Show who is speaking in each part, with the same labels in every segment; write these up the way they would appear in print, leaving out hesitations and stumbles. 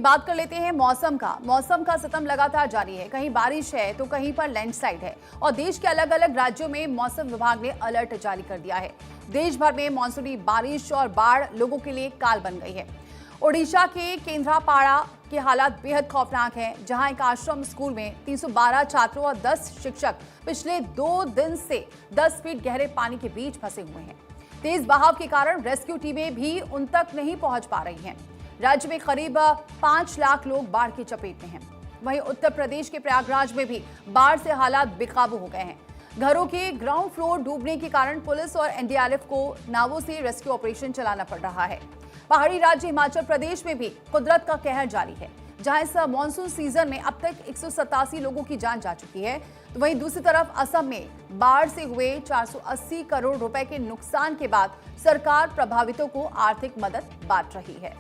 Speaker 1: बात कर लेते हैं मौसम का सितम लगातार जारी है। कहीं बारिश है तो कहीं पर लैंडस्लाइड है और देश के अलग अलग राज्यों में मौसम विभाग ने अलर्ट जारी कर दिया है। देश भर में मानसूनी बारिश और बाढ़ लोगों के लिए काल बन गई है। ओडिशा के केंद्रापाड़ा के हालात बेहद खौफनाक हैं, जहां एक आश्रम स्कूल में 312 छात्रों और 10 शिक्षक पिछले 2 दिन से 10 फीट गहरे पानी के बीच फंसे हुए हैं। तेज बहाव के कारण रेस्क्यू टीमें भी उन तक नहीं पहुंच पा रही हैं। राज्य में करीब 5 लाख लोग बाढ़ की चपेट में हैं। वहीं उत्तर प्रदेश के प्रयागराज में भी बाढ़ से हालात बेकाबू हो गए हैं। घरों के ग्राउंड फ्लोर डूबने के कारण पुलिस और एनडीआरएफ को नावों से रेस्क्यू ऑपरेशन चलाना पड़ रहा है। पहाड़ी राज्य हिमाचल प्रदेश में भी कुदरत का कहर जारी है, जहां इस मानसून सीजन में अब तक 187 लोगों की जान जा चुकी है। तो वहीं दूसरी तरफ असम में बाढ़ से हुए 480 करोड़ रुपए के नुकसान के बाद सरकार प्रभावितों को आर्थिक मदद बांट रही है।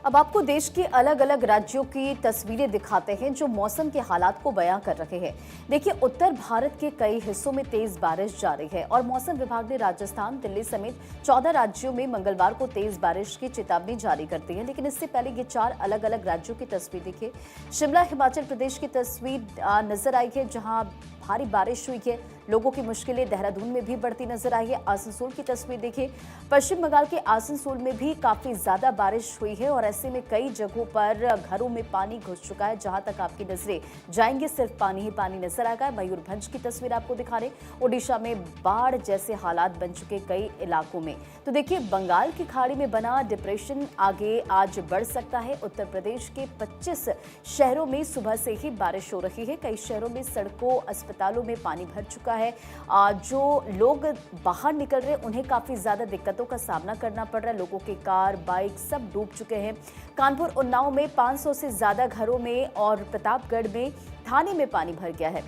Speaker 2: अब आपको देश के अलग अलग राज्यों की तस्वीरें दिखाते हैं जो मौसम के हालात को बयां कर रहे हैं। देखिए, उत्तर भारत के कई हिस्सों में तेज बारिश जारी है और मौसम विभाग ने राजस्थान, दिल्ली समेत 14 राज्यों में मंगलवार को तेज बारिश की चेतावनी जारी कर दी है। लेकिन इससे पहले ये 4 अलग अलग राज्यों की तस्वीर देखिए। शिमला हिमाचल प्रदेश की तस्वीर नजर आई है, जहां भारी बारिश हुई है। लोगों की मुश्किलें देहरादून में भी बढ़ती नजर आई है। आसनसोल की तस्वीर देखिए, पश्चिम बंगाल के आसनसोल में भी काफी ज्यादा बारिश हुई है और ऐसे में कई जगहों पर घरों में पानी घुस चुका है। जहां तक आपकी नजरें जाएंगे सिर्फ पानी ही पानी नजर आएगा। मयूरभंज की तस्वीर आपको दिखा रहे, ओडिशा में बाढ़ जैसे हालात बन चुके कई इलाकों में। तो देखिए, बंगाल की खाड़ी में बना डिप्रेशन आगे आज बढ़ सकता है। उत्तर प्रदेश के 25 शहरों में सुबह से ही बारिश हो रही है। कई शहरों में सड़कों, अस्पतालों में पानी भर चुका है। जो लोग बाहर निकल रहे हैं उन्हें काफी ज्यादा दिक्कतों का सामना करना पड़ रहा है। लोगों के कार, बाइक सब डूब चुके हैं। कानपुर, उन्नाव में 500 से ज्यादा घरों में और प्रतापगढ़ में थाने में पानी भर गया है।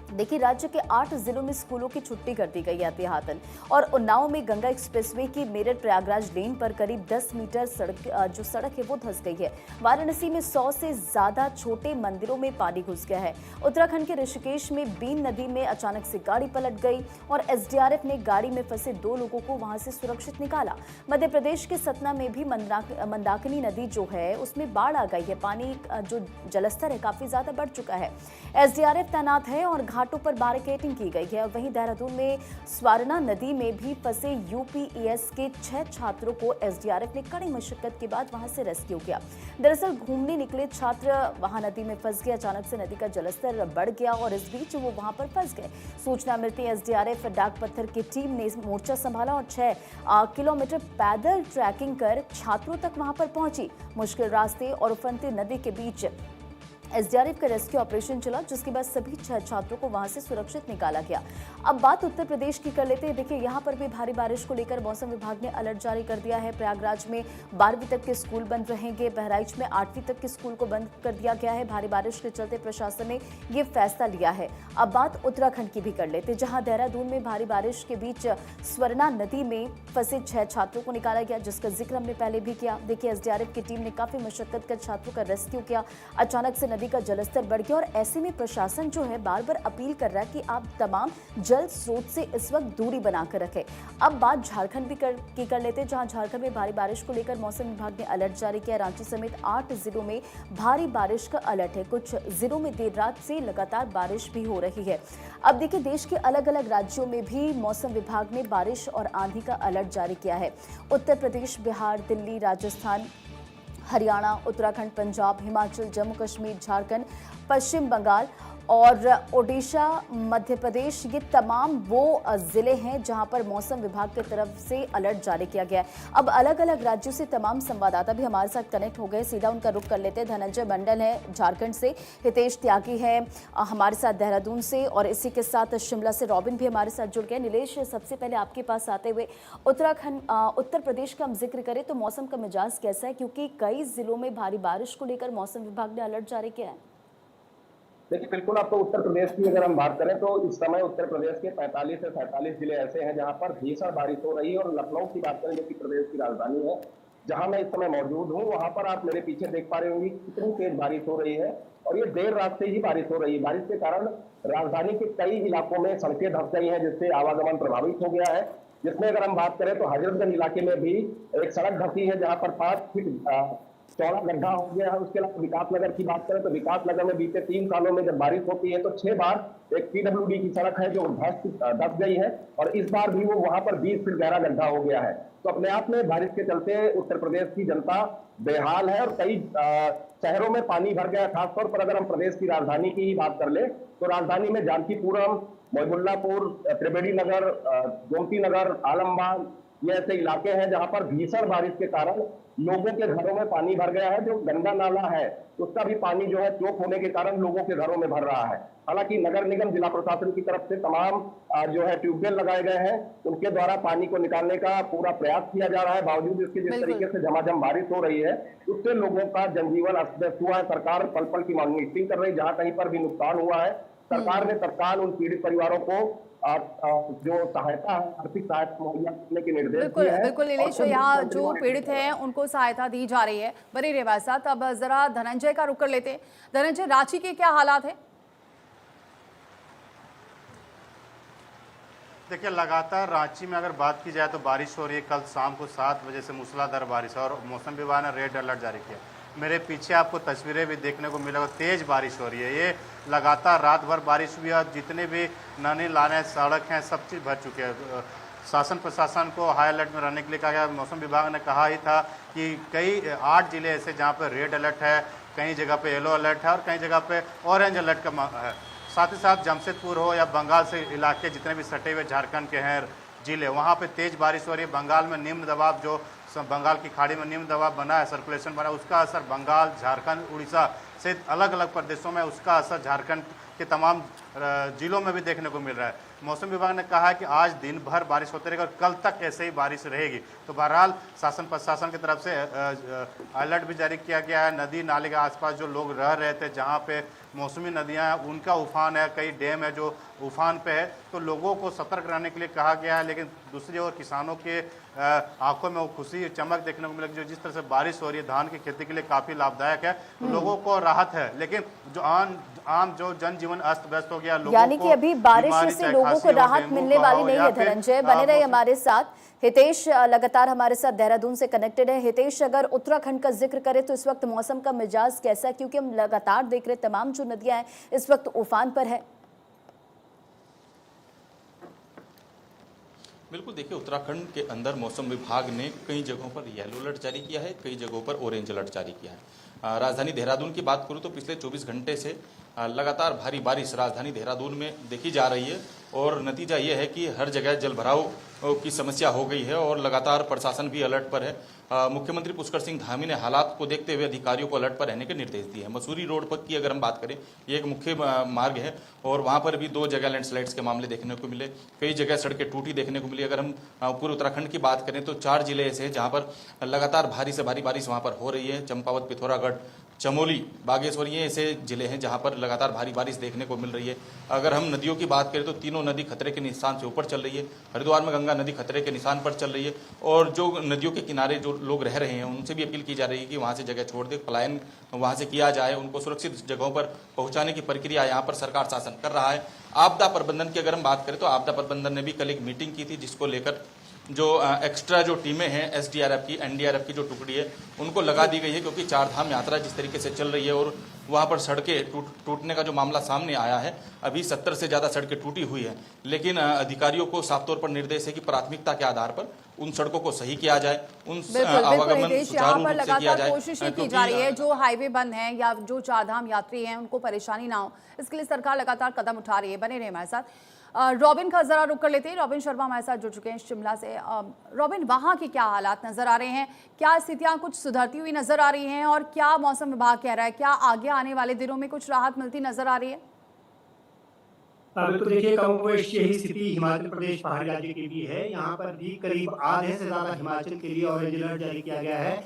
Speaker 2: देखिए, राज्य के 8 जिलों में स्कूलों की छुट्टी कर दी गई एहतियातन और उन्नाव में गंगा एक्सप्रेसवे की मेरठ प्रयागराज लेन पर करीब 10 मीटर सड़क है वो धंस गई है। वाराणसी में 100 से ज्यादा छोटे मंदिरों में पानी घुस गया है। उत्तराखंड के ऋषिकेश में बीन नदी में अचानक से गाड़ी पलट गई और एसडीआरएफ ने गाड़ी में फंसे 2 लोगों को वहां से सुरक्षित निकाला। मध्य प्रदेश के सतना में भी मंदाकिनी नदी जो है उसमें बाढ़ आ गई है। पानी जो जलस्तर है काफी ज्यादा बढ़ चुका है। एसडीआरएफ तैनात है और घाटों पर बैरिकेडिंग की गई है। वहीं देहरादून में स्वारना नदी में भी फंसे यूपीईएस के 6 छात्रों को एसडीआरएफ ने कड़ी मशक्कत के बाद वहां से रेस्क्यू किया। दरअसल घूमने निकले छात्र वहां नदी में फंस गए। अचानक से नदी का जलस्तर बढ़ गया और इस बीच वो वहां पर फंस गए। सूचना मिलती है एसडीआरएफ डाक पत्थर की टीम ने मोर्चा संभाला और 6 किलोमीटर पैदल ट्रैकिंग कर छात्रों तक वहां पर पहुंची। मुश्किल रास्ते और उफनती नदी के बीच एसडीआरएफ का रेस्क्यू ऑपरेशन चला, जिसके बाद सभी 6 छात्रों को वहां से सुरक्षित निकाला गया। अब बात उत्तर प्रदेश की कर लेते हैं। देखिए, यहां पर भी भारी बारिश को लेकर मौसम विभाग ने अलर्ट जारी कर दिया है। प्रयागराज में 12वीं तक के स्कूल बंद रहेंगे। बहराइच में 8वीं तक के स्कूल को बंद कर दिया गया है। भारी बारिश के चलते प्रशासन ने यह फैसला लिया है। अब बात उत्तराखंड की भी कर लेते हैं, जहां देहरादून में भारी बारिश के बीच स्वर्णा नदी में फंसे 6 छात्रों को निकाला गया, जिसका जिक्र हमने पहले भी किया। देखिए, एसडीआरएफ की टीम ने काफी मशक्कत कर छात्रों का रेस्क्यू किया। अचानक से नदी का जलस्तर बढ़ गया और ऐसे में प्रशासन जो है बार बार अपील कर रहा है कि आप तमाम जल स्रोत से इस वक्त दूरी बनाकर रखें। अब बात झारखंड भी कर लेते हैं, जहां झारखंड में भारी बारिश को लेकर मौसम विभाग ने अलर्ट जारी किया। रांची समेत 8 जिलों में भारी बारिश का अलर्ट है। कुछ जिलों में देर रात से लगातार बारिश भी हो रही है। अब देखिए, देश के अलग अलग राज्यों में भी मौसम विभाग ने बारिश और आंधी का अलर्ट जारी किया है। उत्तर प्रदेश, बिहार, दिल्ली, राजस्थान, हरियाणा, उत्तराखंड, पंजाब, हिमाचल, जम्मू कश्मीर, झारखंड, पश्चिम बंगाल और ओडिशा, मध्य प्रदेश, ये तमाम वो जिले हैं जहां पर मौसम विभाग की तरफ से अलर्ट जारी किया गया है। अब अलग अलग राज्यों से तमाम संवाददाता भी हमारे साथ कनेक्ट हो गए। सीधा उनका रुख कर लेते हैं। धनंजय मंडल है झारखंड से, हितेश त्यागी है हमारे साथ देहरादून से और इसी के साथ शिमला से रॉबिन भी हमारे साथ जुड़ गए। नीलेश, सबसे पहले आपके पास आते हुए उत्तर प्रदेश का हम जिक्र करें तो मौसम का मिजाज कैसा है, क्योंकि कई जिलों में भारी बारिश को लेकर मौसम विभाग ने अलर्ट जारी किया है।
Speaker 3: देखिए, बिल्कुल आपको उत्तर प्रदेश की अगर हम बात करें तो इस समय उत्तर प्रदेश के 45 से 47 जिले ऐसे हैं जहां पर भीषण बारिश हो रही है। और लखनऊ की बात करें जो कि प्रदेश की राजधानी है, जहां मैं इस समय मौजूद हूं, वहां पर आप मेरे पीछे देख पा रहे होंगे कितनी तेज बारिश हो रही है और ये देर रात से ही बारिश हो रही है। बारिश के कारण राजधानी के कई इलाकों में सड़कें धंस गई हैं, जिससे आवागमन प्रभावित हो गया है। जिसमें अगर हम बात करें तो हजरतगंज इलाके में भी एक सड़क धंसी है, जहां पर 5 फीट चौड़ा गड्ढा हो गया है। उसके अलावा विकासनगर की बात करें तो विकासनगर में बीते 3 सालों में जब बारिश होती है तो 6 बार एक पीडब्ल्यूडी की सड़क है जो धस गई है, और इस बार भी वो वहां पर 20 फीट गहरा गड्ढा हो गया है। तो अपने आप में बारिश के चलते उत्तर प्रदेश की जनता बेहाल है, और कई शहरों में पानी भर गया। खासतौर पर अगर हम प्रदेश की राजधानी की ही बात कर ले तो राजधानी में जानकीपुरम, मोहबुल्लापुर, त्रिवेणी नगर, गोमती नगर, आलमबाग, ये ऐसे इलाके हैं जहां पर भीषण बारिश के कारण लोगों के घरों में पानी भर गया है। जो गंगा नाला है उसका भी पानी जो है चौक होने के कारण लोगों के घरों में भर रहा है। हालांकि नगर निगम, जिला प्रशासन की तरफ से तमाम जो है ट्यूबवेल लगाए गए हैं, उनके द्वारा पानी को निकालने का पूरा प्रयास किया जा रहा है। बावजूद इसके जिस तरीके से झमाझम बारिश हो रही है उससे लोगों का जनजीवन अस्त व्यस्त हुआ है। सरकार पल पल की मॉनिटरिंग कर रही है, जहां कहीं पर भी नुकसान हुआ है सरकार ने तत्काल उन पीड़ित परिवारों को जो सहायता है, आर्थिक सहायता मुहैया करने के निर्देश दिए हैं।
Speaker 1: बिल्कुल नीलेश, यहाँ जो पीड़ित हैं उनको सहायता दी जा रही है। बने रहिए हमारे साथ। अब जरा धनंजय का रुख कर लेते हैं। धनंजय, रांची के क्या हालात है?
Speaker 4: देखिए, लगातार रांची में अगर बात की जाए तो बारिश हो रही है। कल शाम को 7 बजे से मूसलाधार बारिश है और मौसम विभाग ने रेड अलर्ट जारी किया। मेरे पीछे आपको तस्वीरें भी देखने को मिलेगा, तेज बारिश हो रही है। ये लगातार रात भर बारिश हुई और जितने भी नाले लाने सड़क हैं सब चीज़ भर चुके हैं। शासन प्रशासन को हाई अलर्ट में रहने के लिए कहा गया। मौसम विभाग ने कहा ही था कि कई 8 जिले ऐसे जहाँ पर रेड अलर्ट है, कई जगह पे येलो अलर्ट है और कई जगह पे ऑरेंज अलर्ट का है। साथ ही साथ जमशेदपुर हो या बंगाल से इलाके जितने भी सटे हुए झारखंड के हैं जिले, वहाँ पे तेज़ बारिश हो रही है। बंगाल में निम्न दबाव, जो बंगाल की खाड़ी में निम्न दबाव बना है, सर्कुलेशन बना है, उसका असर बंगाल, झारखंड, उड़ीसा से अलग अलग प्रदेशों में उसका असर झारखंड के तमाम जिलों में भी देखने को मिल रहा है। मौसम विभाग ने कहा है कि आज दिन भर बारिश होती रहेगी और कल तक ऐसे ही बारिश रहेगी। तो बहरहाल शासन प्रशासन की तरफ से अलर्ट भी जारी किया गया है। नदी नाले के आसपास जो लोग रह रहे थे, जहाँ पे मौसमी नदियाँ हैं उनका उफान है, कई डैम है जो उफान पे है, तो लोगों को सतर्क रहने के लिए कहा गया है। लेकिन दूसरी ओर किसानों के आंखों में वो खुशी चमक देखने को मिलेगी। जो जिस तरह से बारिश हो रही है धान की खेती के लिए काफ़ी लाभदायक है, तो लोगों को राहत है। लेकिन जो आम जो जनजीवन अस्त व्यस्त हो गया,
Speaker 2: यानी कि अभी बारिश से लोगों को राहत मिलने वाली नहीं है। धनंजय, बने रहे हमारे साथ। हितेश लगातार हमारे साथ देहरादून से कनेक्टेड है। हितेश, अगर उत्तराखंड का जिक्र करें तो इस वक्त मौसम का मिजाज कैसा है, क्योंकि हम लगातार देख रहे तमाम जो नदियां हैं इस वक्त उफान पर है?
Speaker 5: बिल्कुल, देखिए उत्तराखंड के अंदर मौसम विभाग ने कई जगहों पर येलो अलर्ट जारी किया है, कई जगहों पर ऑरेंज अलर्ट जारी किया है। राजधानी देहरादून की बात करूं तो पिछले 24 घंटे से लगातार भारी बारिश राजधानी देहरादून में देखी जा रही है और नतीजा ये है कि हर जगह जलभराव की समस्या हो गई है और लगातार प्रशासन भी अलर्ट पर है। मुख्यमंत्री पुष्कर सिंह धामी ने हालात को देखते हुए अधिकारियों को अलर्ट पर रहने के निर्देश दिए हैं। मसूरी रोड पर की अगर हम बात करें, ये एक मुख्य मार्ग है और वहाँ पर भी 2 जगह लैंडस्लाइड्स के मामले देखने को मिले, कई जगह सड़कें टूटी देखने को मिली। अगर हम पूरे उत्तराखंड की बात करें तो 4 जिले ऐसे हैं जहाँ पर लगातार भारी से भारी बारिश वहाँ पर हो रही है। चंपावत, पिथौरागढ़, चमोली, बागेश्वर, ये ऐसे जिले हैं जहां पर लगातार भारी बारिश देखने को मिल रही है। अगर हम नदियों की बात करें तो तीनों नदी खतरे के निशान से ऊपर चल रही है। हरिद्वार में गंगा नदी खतरे के निशान पर चल रही है और जो नदियों के किनारे जो लोग रह रहे हैं उनसे भी अपील की जा रही है कि वहां से जगह छोड़ दे, पलायन वहां से किया जाए, उनको सुरक्षित जगहों पर पहुंचाने की प्रक्रिया यहाँ पर सरकार शासन कर रहा है। आपदा प्रबंधन की अगर हम बात करें तो आपदा प्रबंधन ने भी कल एक मीटिंग की थी, जिसको लेकर जो एक्स्ट्रा जो टीमें हैं एसडीआरएफ की, एनडीआरएफ की जो टुकड़ी है उनको लगा दी गई है, क्योंकि 4 धाम यात्रा जिस तरीके से चल रही है और वहाँ पर सड़कें टूटने का जो मामला सामने आया है, अभी 70 से ज़्यादा सड़कें टूटी हुई है। लेकिन अधिकारियों को साफ तौर पर निर्देश है कि प्राथमिकता के आधार पर उन सड़कों को सही किया जाए, उन आवागमन सुचारू रूप से किया जाए।
Speaker 1: कोशिश की जा रही है जो हाईवे बंद हैं या जो 4 धाम यात्री हैं उनको परेशानी ना हो, इसके लिए सरकार लगातार कदम उठा रही है। बने रहे हमारे साथ। रॉबिन का जरा रुक कर लेते हैं। रॉबिन शर्मा हमारे साथ जुड़ चुके हैं शिमला से। रॉबिन, वहाँ के क्या हालात नजर आ रहे हैं? क्या स्थितियाँ कुछ सुधरती हुई नजर आ रही हैं और क्या मौसम विभाग कह रहा है, क्या आगे आने वाले दिनों में कुछ राहत मिलती नजर आ रही है?
Speaker 6: बिल्कुल, देखिए कमोबेश यही स्थिति हिमाचल प्रदेश पहाड़ी राज्य की भी है। यहाँ पर भी करीब आधे से ज्यादा हिमाचल के लिए ऑरेंज अलर्ट जारी किया गया है।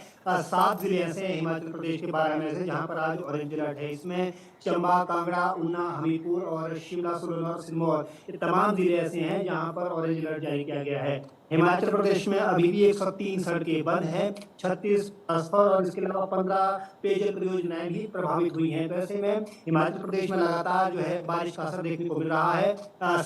Speaker 6: 7 जिले ऐसे हैं हिमाचल प्रदेश के 12 में से जहाँ पर आज ऑरेंज अलर्ट है। इसमें चंबा, कांगड़ा, ऊना, हमीरपुर और शिमला, सोलन और सिरमौर, ये तमाम जिले ऐसे हैं जहाँ पर ऑरेंज अलर्ट जारी किया गया है। हिमाचल प्रदेश में अभी भी 103 सड़कें बंद हैं, 36 ट्रांसफर और इसके अलावा 15 पेयजल परियोजनाएं भी प्रभावित हुई हैं। तो ऐसे में हिमाचल प्रदेश में लगातार जो है बारिश का असर देखने को मिल रहा है।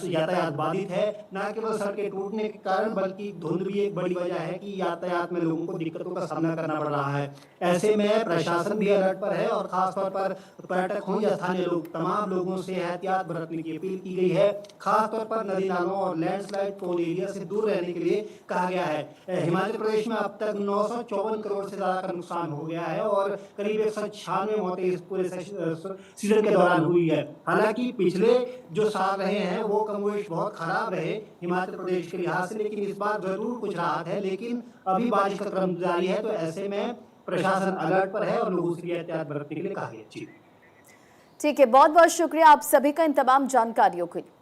Speaker 6: यातायात बाधित है, न केवल सड़कें टूटने के कारण बल्कि धुंध भी एक बड़ी वजह है कि यातायात में लोगों को दिक्कतों का सामना करना पड़ रहा है। ऐसे में प्रशासन भी अलर्ट पर है और खासतौर पर पर्यटक हों या स्थानीय लोग, तमाम लोगों से एहतियात बरतने की अपील की गई है। खासतौर पर नदी नालों और लैंडस्लाइड प्रोन एरिया से दूर रहने के लिए कहा गया है। हिमाचल प्रदेश में अब तक 954 करोड़ से ज्यादा का नुकसान हो गया है और करीब 196 मौतें इस पूरे सीजन के दौरान हुई है। हालांकि पिछले जो साल रहे हैं वो कमोवेश बहुत खराब रहे हिमाचल प्रदेश के लिहाज से, लेकिन इस बार जरूर कुछ राहत है। लेकिन अभी बारिश का क्रम जारी है, तो ऐसे में प्रशासन अलर्ट पर है और लोगों से एहतियात बरतने के लिए कहा गया।
Speaker 2: ठीक है, बहुत बहुत शुक्रिया आप सभी का इन तमाम जानकारियों के लिए।